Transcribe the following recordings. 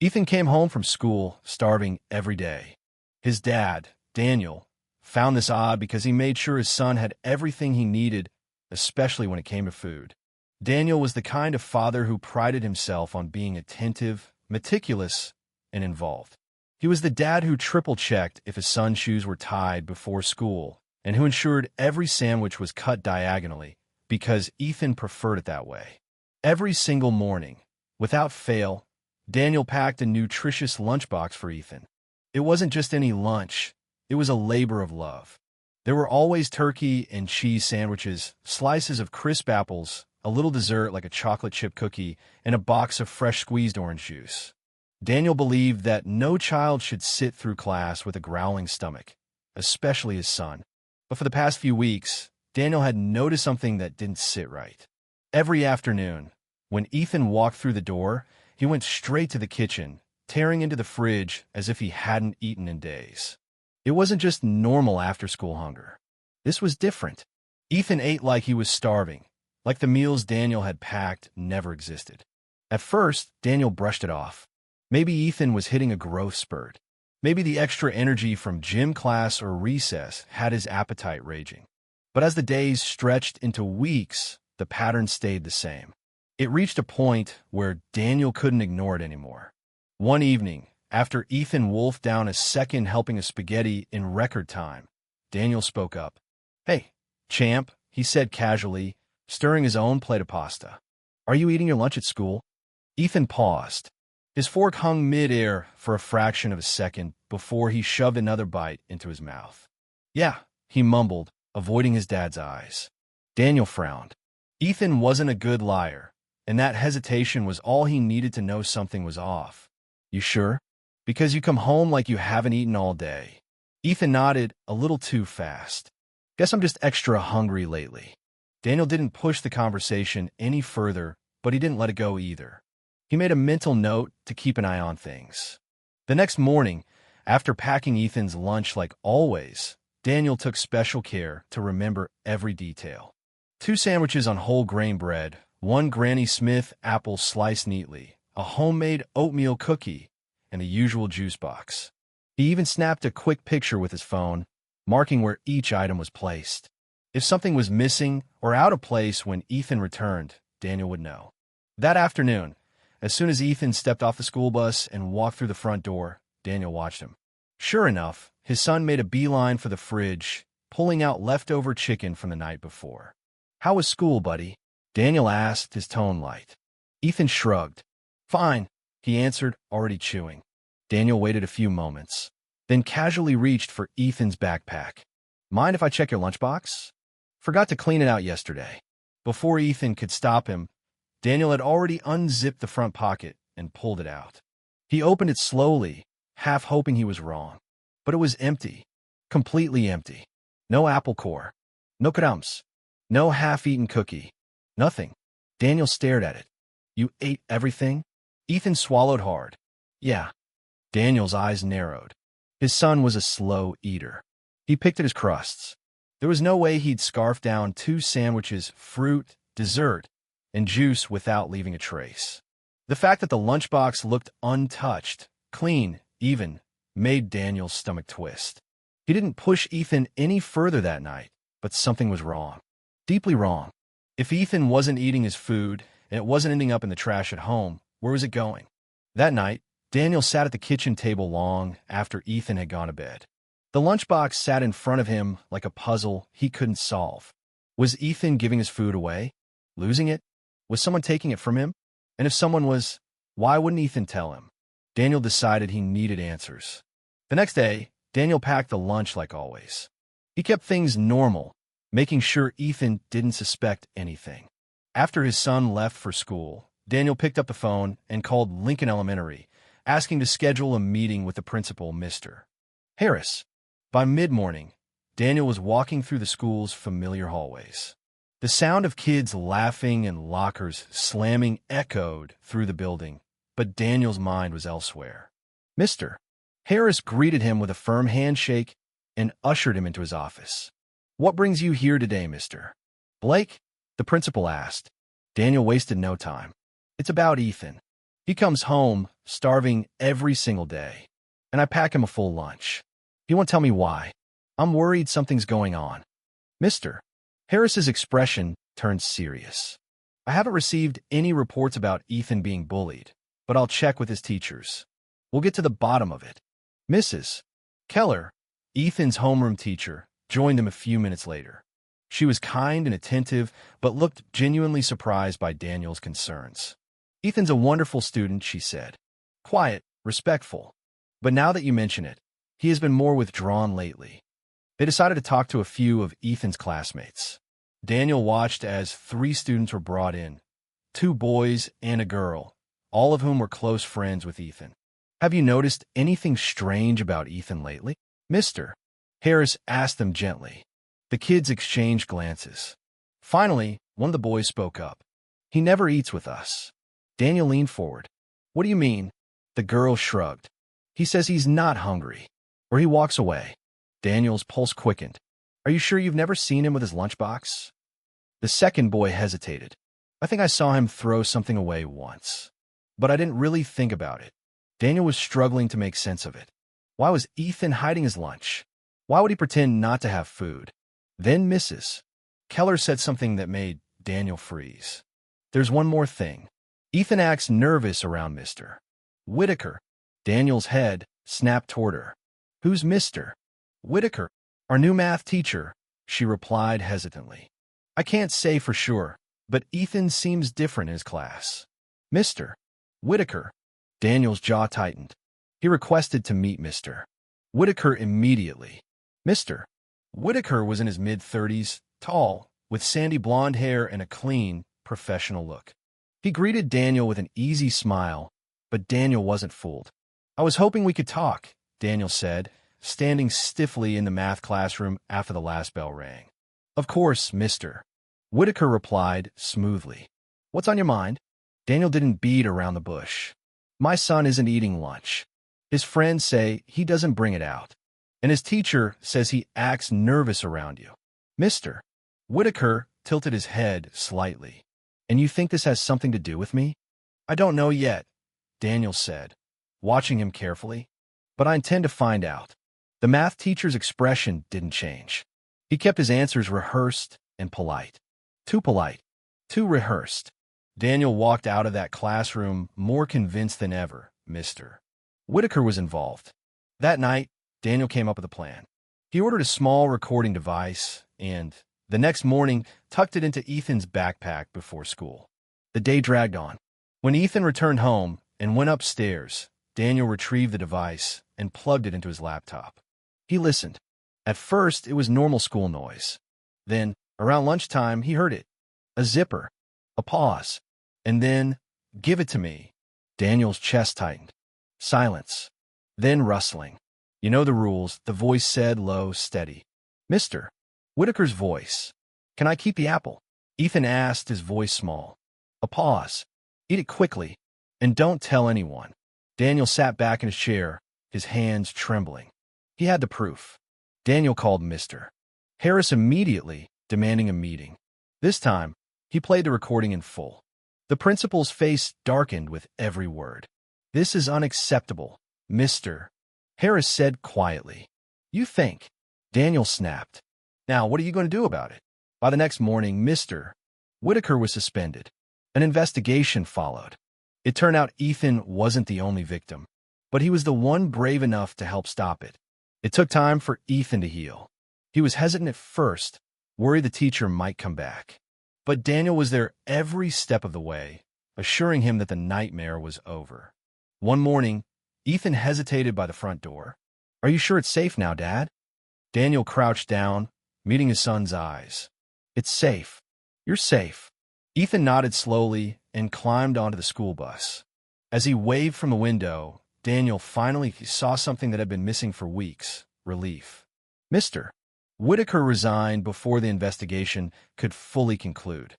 Ethan came home from school starving every day. His dad, Daniel, found this odd because he made sure his son had everything he needed, especially when it came to food. Daniel was the kind of father who prided himself on being attentive, meticulous, and involved. He was the dad who triple-checked if his son's shoes were tied before school and who ensured every sandwich was cut diagonally because Ethan preferred it that way. Every single morning, without fail, Daniel packed a nutritious lunchbox for Ethan. It wasn't just any lunch, it was a labor of love. There were always turkey and cheese sandwiches, slices of crisp apples, a little dessert like a chocolate chip cookie, and a box of fresh squeezed orange juice. Daniel believed that no child should sit through class with a growling stomach, especially his son. But for the past few weeks, Daniel had noticed something that didn't sit right. Every afternoon, when Ethan walked through the door, he went straight to the kitchen, tearing into the fridge as if he hadn't eaten in days. It wasn't just normal after-school hunger. This was different. Ethan ate like he was starving, like the meals Daniel had packed never existed. At first, Daniel brushed it off. Maybe Ethan was hitting a growth spurt. Maybe the extra energy from gym class or recess had his appetite raging. But as the days stretched into weeks, the pattern stayed the same. It reached a point where Daniel couldn't ignore it anymore. One evening, after Ethan wolfed down a second helping of spaghetti in record time, Daniel spoke up. "Hey, champ," he said casually, stirring his own plate of pasta. "Are you eating your lunch at school?" Ethan paused. His fork hung mid-air for a fraction of a second before he shoved another bite into his mouth. "Yeah," he mumbled, avoiding his dad's eyes. Daniel frowned. Ethan wasn't a good liar, and that hesitation was all he needed to know something was off. "You sure? Because you come home like you haven't eaten all day." Ethan nodded a little too fast. "Guess I'm just extra hungry lately." Daniel didn't push the conversation any further, but he didn't let it go either. He made a mental note to keep an eye on things. The next morning, after packing Ethan's lunch like always, Daniel took special care to remember every detail. 2 sandwiches on whole grain bread, 1 Granny Smith apple sliced neatly, a homemade oatmeal cookie, and the usual juice box. He even snapped a quick picture with his phone, marking where each item was placed. If something was missing or out of place when Ethan returned, Daniel would know. That afternoon, as soon as Ethan stepped off the school bus and walked through the front door, Daniel watched him. Sure enough, his son made a beeline for the fridge, pulling out leftover chicken from the night before. "How was school, buddy?" Daniel asked, his tone light. Ethan shrugged. "Fine," he answered, already chewing. Daniel waited a few moments, then casually reached for Ethan's backpack. "Mind if I check your lunchbox? Forgot to clean it out yesterday." Before Ethan could stop him, Daniel had already unzipped the front pocket and pulled it out. He opened it slowly, half hoping he was wrong. But it was empty. Completely empty. No apple core. No crumbs. No half-eaten cookie. Nothing. Daniel stared at it. "You ate everything?" Ethan swallowed hard. "Yeah." Daniel's eyes narrowed. His son was a slow eater. He picked at his crusts. There was no way he'd scarf down 2 sandwiches, fruit, dessert, and juice without leaving a trace. The fact that the lunchbox looked untouched, clean, even, made Daniel's stomach twist. He didn't push Ethan any further that night, but something was wrong. Deeply wrong. If Ethan wasn't eating his food, and it wasn't ending up in the trash at home, where was it going? That night, Daniel sat at the kitchen table long after Ethan had gone to bed. The lunchbox sat in front of him like a puzzle he couldn't solve. Was Ethan giving his food away? Losing it? Was someone taking it from him? And if someone was, why wouldn't Ethan tell him? Daniel decided he needed answers. The next day, Daniel packed the lunch like always. He kept things normal, making sure Ethan didn't suspect anything. After his son left for school, Daniel picked up the phone and called Lincoln Elementary, asking to schedule a meeting with the principal, Mr. Harris. By mid-morning, Daniel was walking through the school's familiar hallways. The sound of kids laughing and lockers slamming echoed through the building, but Daniel's mind was elsewhere. Mr. Harris greeted him with a firm handshake and ushered him into his office. "What brings you here today, Mr. Blake?" the principal asked. Daniel wasted no time. "It's about Ethan." He comes home, starving every single day, and I pack him a full lunch. He won't tell me why. I'm worried something's going on. Mr. Harris's expression turned serious. I haven't received any reports about Ethan being bullied, but I'll check with his teachers. We'll get to the bottom of it. Mrs. Keller, Ethan's homeroom teacher, joined him a few minutes later. She was kind and attentive, but looked genuinely surprised by Daniel's concerns. Ethan's a wonderful student, she said. Quiet, respectful. But now that you mention it, he has been more withdrawn lately. They decided to talk to a few of Ethan's classmates. Daniel watched as 3 students were brought in, 2 boys and a girl, all of whom were close friends with Ethan. Have you noticed anything strange about Ethan lately? Mr. Harris asked them gently. The kids exchanged glances. Finally, one of the boys spoke up. He never eats with us. Daniel leaned forward. What do you mean? The girl shrugged. He says he's not hungry, or he walks away. Daniel's pulse quickened. Are you sure you've never seen him with his lunchbox? The second boy hesitated. I think I saw him throw something away once, but I didn't really think about it. Daniel was struggling to make sense of it. Why was Ethan hiding his lunch? Why would he pretend not to have food? Then Mrs. Keller said something that made Daniel freeze. There's one more thing. Ethan acts nervous around Mr. Whitaker. Daniel's head snapped toward her. Who's Mr. Whitaker? Our new math teacher, she replied hesitantly. I can't say for sure, but Ethan seems different in his class. Mr. Whitaker. Daniel's jaw tightened. He requested to meet Mr. Whitaker immediately. Mr. Whitaker was in his mid-30s, tall, with sandy blonde hair and a clean, professional look. He greeted Daniel with an easy smile, but Daniel wasn't fooled. I was hoping we could talk, Daniel said, standing stiffly in the math classroom after the last bell rang. Of course, Mr. Whitaker replied smoothly. What's on your mind? Daniel didn't beat around the bush. My son isn't eating lunch. His friends say he doesn't bring it out, and his teacher says he acts nervous around you. Mr. Whitaker tilted his head slightly. And you think this has something to do with me? I don't know yet, Daniel said, watching him carefully. But I intend to find out. The math teacher's expression didn't change. He kept his answers rehearsed and polite. Too polite. Too rehearsed. Daniel walked out of that classroom more convinced than ever Mr. Whitaker was involved. That night, Daniel came up with a plan. He ordered a small recording device and, the next morning, tucked it into Ethan's backpack before school. The day dragged on. When Ethan returned home and went upstairs, Daniel retrieved the device and plugged it into his laptop. He listened. At first, it was normal school noise. Then, around lunchtime, he heard it. A zipper. A pause. And then, give it to me. Daniel's chest tightened. Silence. Then rustling. You know the rules, the voice said, low, steady. Mr. Whitaker's voice. Can I keep the apple? Ethan asked, his voice small. A pause. Eat it quickly, and don't tell anyone. Daniel sat back in his chair, his hands trembling. He had the proof. Daniel called Mr. Harris immediately, demanding a meeting. This time, he played the recording in full. The principal's face darkened with every word. This is unacceptable, Mr. Harris said quietly. You think? Daniel snapped. Now, what are you going to do about it? By the next morning, Mr. Whitaker was suspended. An investigation followed. It turned out Ethan wasn't the only victim, but he was the one brave enough to help stop it. It took time for Ethan to heal. He was hesitant at first, worried the teacher might come back. But Daniel was there every step of the way, assuring him that the nightmare was over. One morning, Ethan hesitated by the front door. Are you sure it's safe now, Dad? Daniel crouched down, meeting his son's eyes. It's safe. You're safe. Ethan nodded slowly and climbed onto the school bus. As he waved from the window, Daniel finally saw something that had been missing for weeks, relief. Mr. Whitaker resigned before the investigation could fully conclude.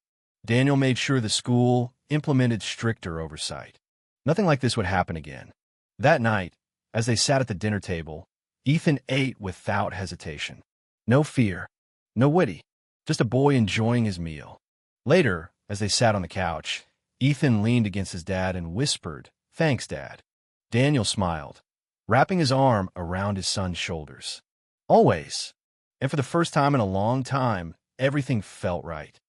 Daniel made sure the school implemented stricter oversight. Nothing like this would happen again. That night, as they sat at the dinner table, Ethan ate without hesitation. No fear, no witty, just a boy enjoying his meal. Later, as they sat on the couch, Ethan leaned against his dad and whispered Thanks, Dad. Daniel smiled, wrapping his arm around his son's shoulders. Always. And for the first time in a long time, everything felt right.